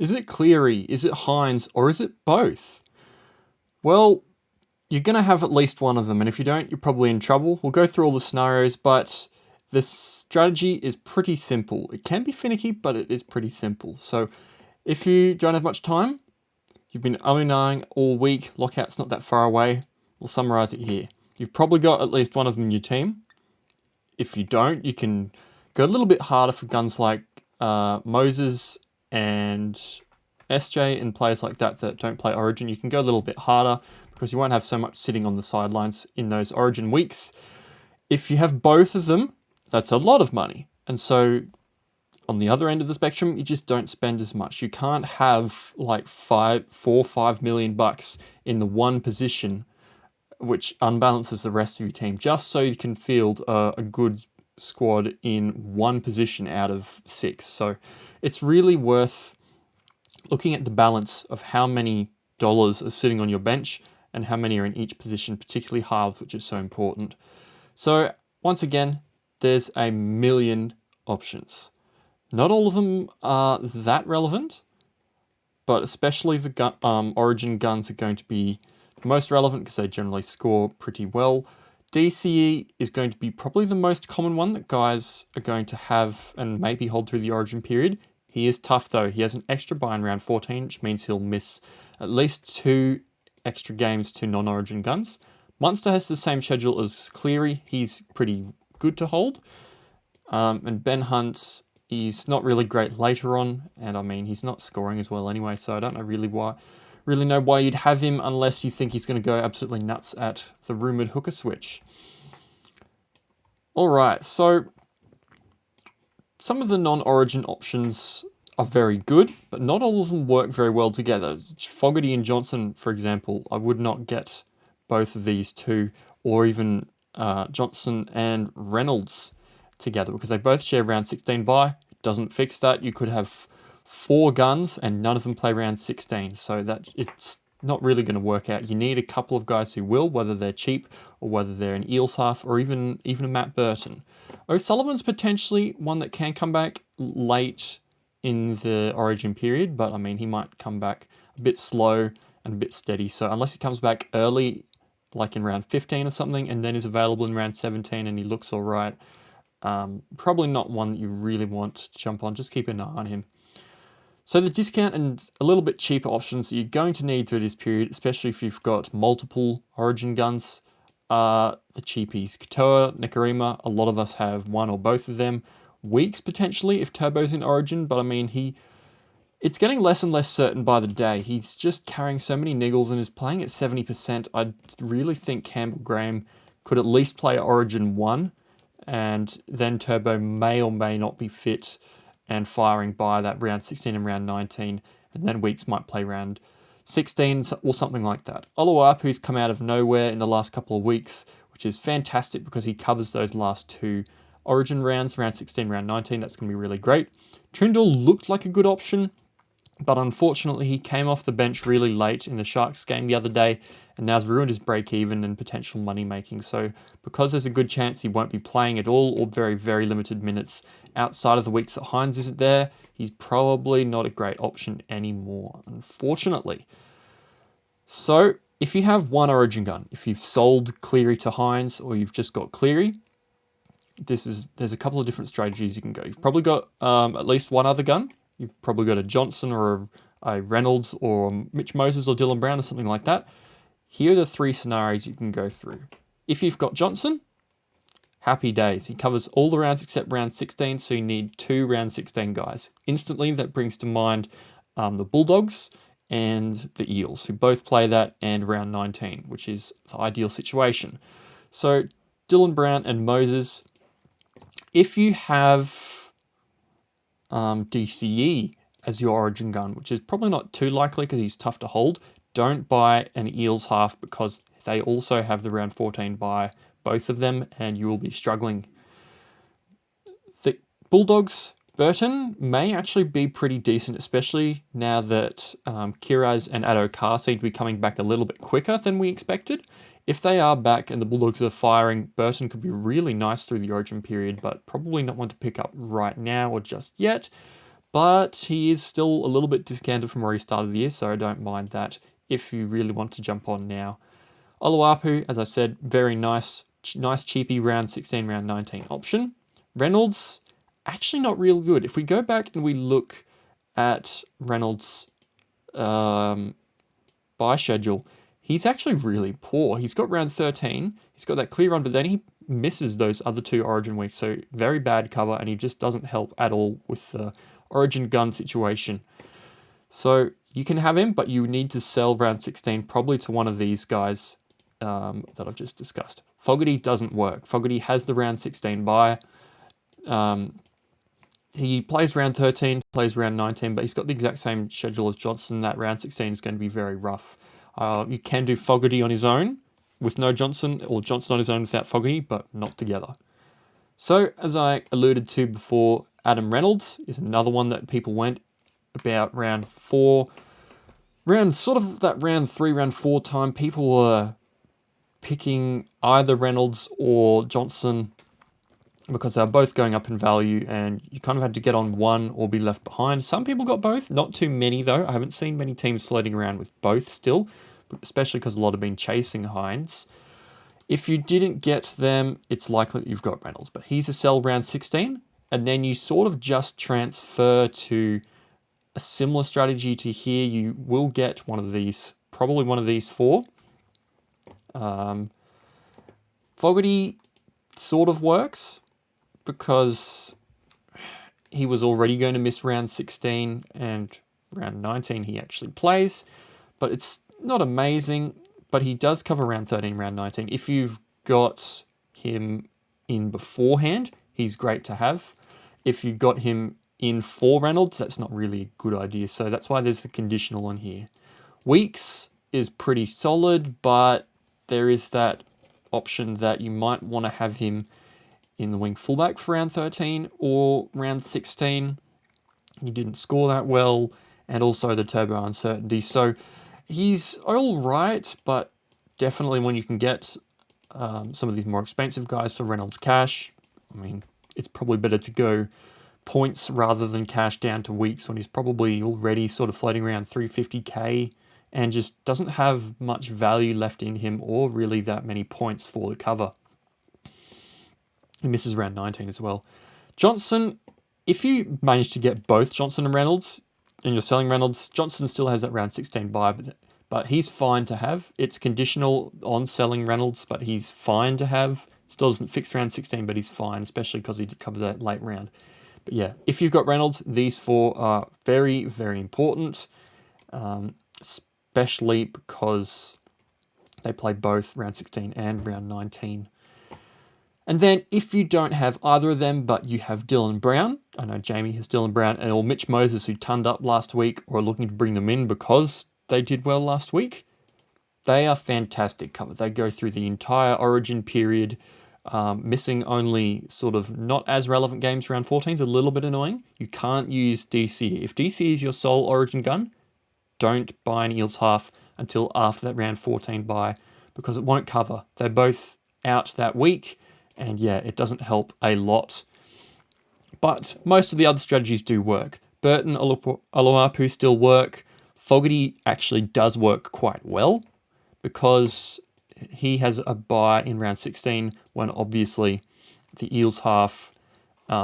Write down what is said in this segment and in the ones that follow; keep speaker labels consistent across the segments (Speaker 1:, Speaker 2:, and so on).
Speaker 1: Is it Cleary? Is it HYNES? Or is it both? Well, you're going to have at least one of them, and if you don't, you're probably in trouble. We'll go through all the scenarios, but the strategy is pretty simple. It can be finicky, but it is pretty simple. So if you don't have much time, you've been umming all week, lockout's not that far away, we'll summarize it here. You've probably got at least one of them in your team. If you don't, you can go a little bit harder for guns like Moses and SJ and players like that that don't play Origin. You can go a little bit harder because you won't have so much sitting on the sidelines in those Origin weeks. If you have both of them, that's a lot of money. And so on the other end of the spectrum, you just don't spend as much. You can't have like 5 million bucks in the one position, which unbalances the rest of your team, just so you can field a good squad in one position out of 6. So it's really worth looking at the balance of how many dollars are sitting on your bench and how many are in each position, particularly halves, which is so important. So once again, there's a million options. Not all of them are that relevant, but especially the Origin guns are going to be the most relevant because they generally score pretty well. DCE is going to be probably the most common one that guys are going to have and maybe hold through the Origin period. He is tough though. He has an extra buy in round 14, which means he'll miss at least 2 extra games to non-Origin guns. Munster has the same schedule as Cleary. He's pretty good to hold. And Ben Hunt is not really great later on, and I mean he's not scoring as well anyway, so I don't know really know why you'd have him unless you think he's going to go absolutely nuts at the rumoured hooker switch. Alright, so some of the non-Origin options are very good, but not all of them work very well together. Fogarty and Johnson, for example, I would not get both of these two, or even Johnson and Reynolds together, because they both share round 16 bye. It doesn't fix that. You could have 4 guns and none of them play round 16, so that it's not really going to work out. You need a couple of guys who will, whether they're cheap or whether they're an Eels half or even a Matt Burton. O'Sullivan's potentially one that can come back late in the Origin period, but I mean he might come back a bit slow and a bit steady. So unless he comes back early, like in round 15 or something, and then is available in round 17 and he looks all right, probably not one that you really want to jump on. Just keep an eye on him. So the discount and a little bit cheaper options that you're going to need through this period, especially if you've got multiple Origin guns, are the cheapies. Katoa, Nikarima, a lot of us have one or both of them. Weeks potentially if Turbo's in Origin, but I mean it's getting less and less certain by the day. He's just carrying so many niggles and is playing at 70%. I really think Campbell Graham could at least play Origin 1, and then Turbo may or may not be fit and firing by that round 16 and round 19, and then Weeks might play round 16 or something like that. Oluwapu's come out of nowhere in the last couple of weeks, which is fantastic because he covers those last 2 Origin rounds, round 16, round 19. That's going to be really great. Trindle looked like a good option, but unfortunately he came off the bench really late in the Sharks game the other day and now's ruined his break-even and potential money making. So because there's a good chance he won't be playing at all or very, very limited minutes outside of the weeks that HYNES isn't there, he's probably not a great option anymore, unfortunately. So if you have one Origin gun, if you've sold Cleary to HYNES or you've just got Cleary, there's a couple of different strategies you can go. You've probably got at least one other gun. You've probably got a Johnson or a Reynolds or Mitch Moses or Dylan Brown or something like that. Here are the 3 scenarios you can go through. If you've got Johnson, happy days. He covers all the rounds except round 16, so you need 2 round 16 guys. Instantly, that brings to mind the Bulldogs and the Eels, who both play that, and round 19, which is the ideal situation. So Dylan Brown and Moses. If you have DCE as your Origin gun, which is probably not too likely because he's tough to hold, don't buy an Eels half because they also have the round 14 buy, both of them, and you will be struggling. The Bulldogs, Burton may actually be pretty decent, especially now that Kiraz and Addo-Carr seem to be coming back a little bit quicker than we expected. If they are back and the Bulldogs are firing, Burton could be really nice through the Origin period, but probably not one to pick up right now or just yet. but he is still a little bit discounted from where he started the year, so I don't mind that if you really want to jump on now. Oluwapu, as I said, very nice cheapy round 16, round 19 option. Reynolds, actually not real good. If we go back and we look at Reynolds' buy schedule, he's actually really poor. He's got round 13, he's got that clear run, but then he misses those other 2 Origin weeks, so very bad cover, and he just doesn't help at all with the Origin gun situation. So you can have him, but you need to sell round 16 probably to one of these guys that I've just discussed. Fogarty doesn't work. Fogarty has the round 16 bye. He plays round 13, plays round 19, but he's got the exact same schedule as Johnson. That round 16 is going to be very rough. You can do Fogarty on his own with no Johnson, or Johnson on his own without Fogarty, but not together. So, as I alluded to before, Adam Reynolds is another one that people went about round 4. Round 3, round 4 time, people were picking either Reynolds or Johnson because they're both going up in value, and you kind of had to get on one or be left behind. Some people got both, not too many though. I haven't seen many teams floating around with both still, especially because a lot have been chasing HYNES. If you didn't get them, it's likely that you've got Reynolds, but he's a sell round 16, and then you sort of just transfer to a similar strategy to here. You will get one of these, probably one of these 4. Fogarty sort of works because he was already going to miss round 16, and round 19 he actually plays, but it's not amazing, but he does cover round 13, round 19. If you've got him in beforehand, he's great to have. If you got him in for Reynolds, that's not really a good idea, so that's why there's the conditional on here. Weeks is pretty solid, but there is that option that you might want to have him in the wing fullback for round 13 or round 16. He didn't score that well, and also the turbo uncertainty. So he's all right, but definitely when you can get some of these more expensive guys for Reynolds cash, I mean, it's probably better to go points rather than cash down to weeks when he's probably already sort of floating around 350k and just doesn't have much value left in him or really that many points for the cover. He misses round 19 as well. Johnson, if you manage to get both Johnson and Reynolds and you're selling Reynolds, Johnson still has that round 16 buy, but he's fine to have. It's conditional on selling Reynolds, but he's fine to have. Still doesn't fix round 16, but he's fine, especially because he did cover that late round. But yeah, if you've got Reynolds, these 4 are very, very important, especially because they play both round 16 and round 19. And then if you don't have either of them, but you have Dylan Brown, I know Jamie has Dylan Brown, or Mitch Moses, who turned up last week, or are looking to bring them in because they did well last week, they are fantastic cover. They go through the entire Origin period, missing only sort of not as relevant games. Round 14 is a little bit annoying. You can't use DC. If DC is your sole Origin gun, don't buy an Eels half until after that round 14 buy, because it won't cover. They're both out that week, and yeah, it doesn't help a lot. But most of the other strategies do work. Burton, Oluwapu still work. Fogarty actually does work quite well because he has a buy in round 16 when obviously the Eels half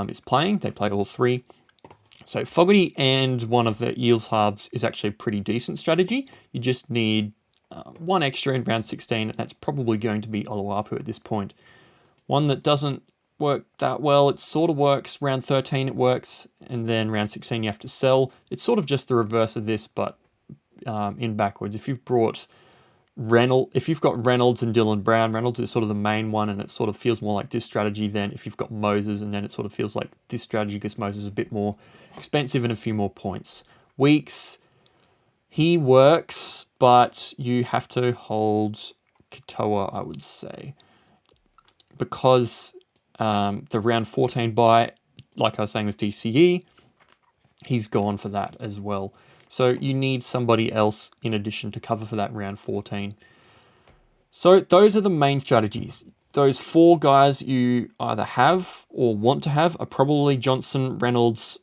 Speaker 1: is playing. They play all 3. So Fogarty and one of the Eels halves is actually a pretty decent strategy. You just need one extra in round 16, and that's probably going to be Oluwapu at this point. One that doesn't work that well, it sort of works. Round 13 it works, and then round 16 you have to sell. It's sort of just the reverse of this, but in backwards. If you've got Reynolds and Dylan Brown, Reynolds is sort of the main one, and it sort of feels more like this strategy than if you've got Moses, and then it sort of feels like this strategy because Moses is a bit more expensive and a few more points. Weeks, he works, but you have to hold Katoa, I would say, because the round 14 buy, like I was saying with DCE, he's gone for that as well. So you need somebody else in addition to cover for that round 14. So those are the main strategies. Those 4 guys you either have or want to have are probably Johnson, Reynolds,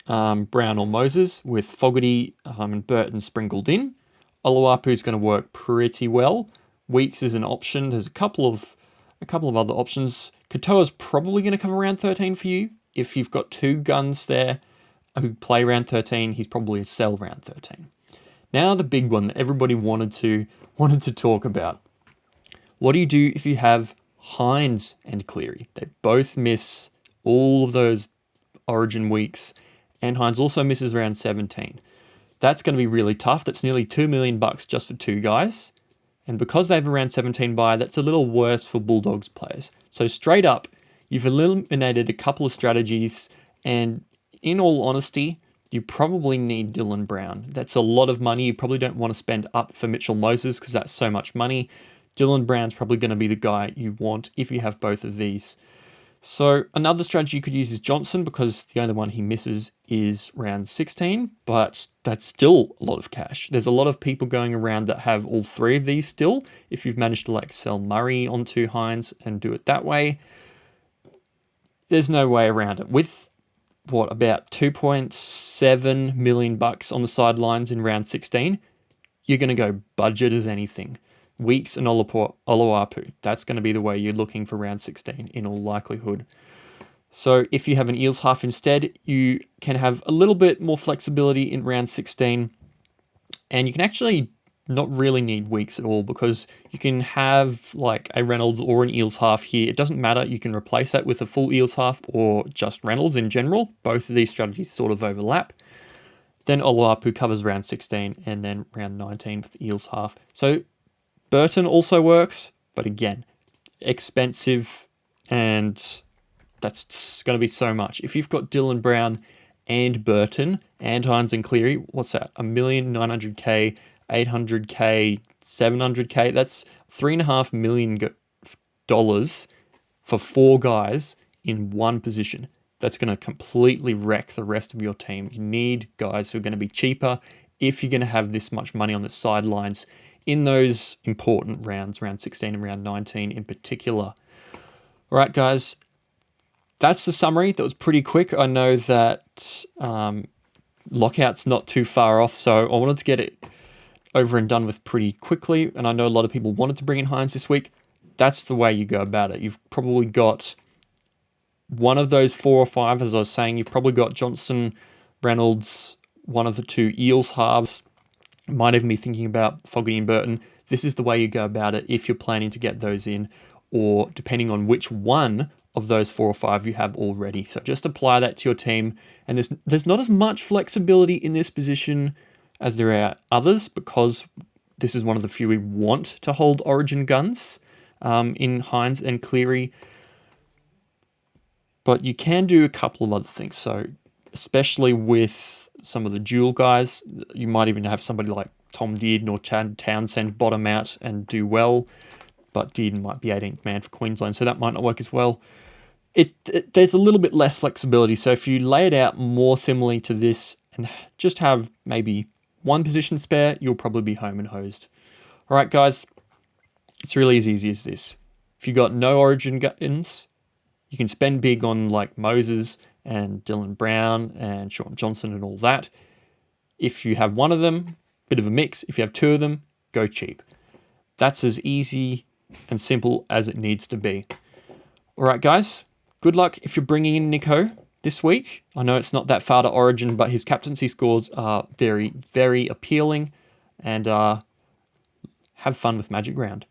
Speaker 1: Brown or Moses with Fogarty and Burton sprinkled in. Oluwapu's going to work pretty well. Weeks is an option. There's a couple of other options. Katoa's probably going to come around 13 for you. If you've got two guns there who play round 13, he's probably a sell round 13. Now the big one that everybody wanted to talk about. What do you do if you have HYNES and Cleary? They both miss all of those Origin weeks, and HYNES also misses round 17. That's going to be really tough. That's nearly $2 million just for two guys. And because they have a round 17 bye, that's a little worse for Bulldogs players. So straight up, you've eliminated a couple of strategies, and in all honesty, you probably need Dylan Brown. That's a lot of money. You probably don't want to spend up for Mitchell Moses because that's so much money. Dylan Brown's probably going to be the guy you want if you have both of these. So another strategy you could use is Johnson, because the only one he misses is round 16, but that's still a lot of cash. There's a lot of people going around that have all three of these still. If you've managed to like sell Murray onto HYNES and do it that way, there's no way around it. With about 2.7 million bucks on the sidelines in round 16, you're going to go budget as anything. Weeks and Oluwapu. That's going to be the way you're looking for round 16 in all likelihood. So if you have an Eels half instead, you can have a little bit more flexibility in round 16, and you can actually not really need Weeks at all, because you can have like a Reynolds or an Eels half here. It doesn't matter. You can replace that with a full Eels half or just Reynolds in general. Both of these strategies sort of overlap. Then Oluwapu covers round 16, and then round 19 for the Eels half. So Burton also works, but again, expensive, and that's going to be so much. If you've got Dylan Brown and Burton and HYNES and Cleary, what's that? $1,900,000, $800,000, $700,000. That's $3.5 million for four guys in one position. That's going to completely wreck the rest of your team. You need guys who are going to be cheaper if you're going to have this much money on the sidelines in those important rounds, round 16 and round 19 in particular. All right, guys, that's the summary. That was pretty quick. I know that lockout's not too far off, so I wanted to get it over and done with pretty quickly, and I know a lot of people wanted to bring in HYNES this week. That's the way you go about it. You've probably got one of those 4 or 5, as I was saying. You've probably got Johnson, Reynolds, one of the two Eels halves. Might even be thinking about Fogarty and Burton. This is the way you go about it if you're planning to get those in, or depending on which one of those 4 or 5 you have already. So just apply that to your team. And there's not as much flexibility in this position as there are others, because this is one of the few we want to hold Origin guns in HYNES and Cleary. But you can do a couple of other things. So especially with some of the dual guys, you might even have somebody like Tom Dearden or Chad Townsend bottom out and do well, but Dearden might be 18th man for Queensland, so that might not work as well. There's a little bit less flexibility, so if you lay it out more similarly to this and just have maybe one position spare, you'll probably be home and hosed. All right, guys, it's really as easy as this. If you've got no Origin guns, you can spend big on like Moses and Dylan Brown and Sean Johnson and all that. If you have one of them, bit of a mix. If you have two of them, go cheap. That's as easy and simple as it needs to be. All right, guys, good luck if you're bringing in Nico this week. I know it's not that far to Origin, but his captaincy scores are very, very appealing, and have fun with Magic Round.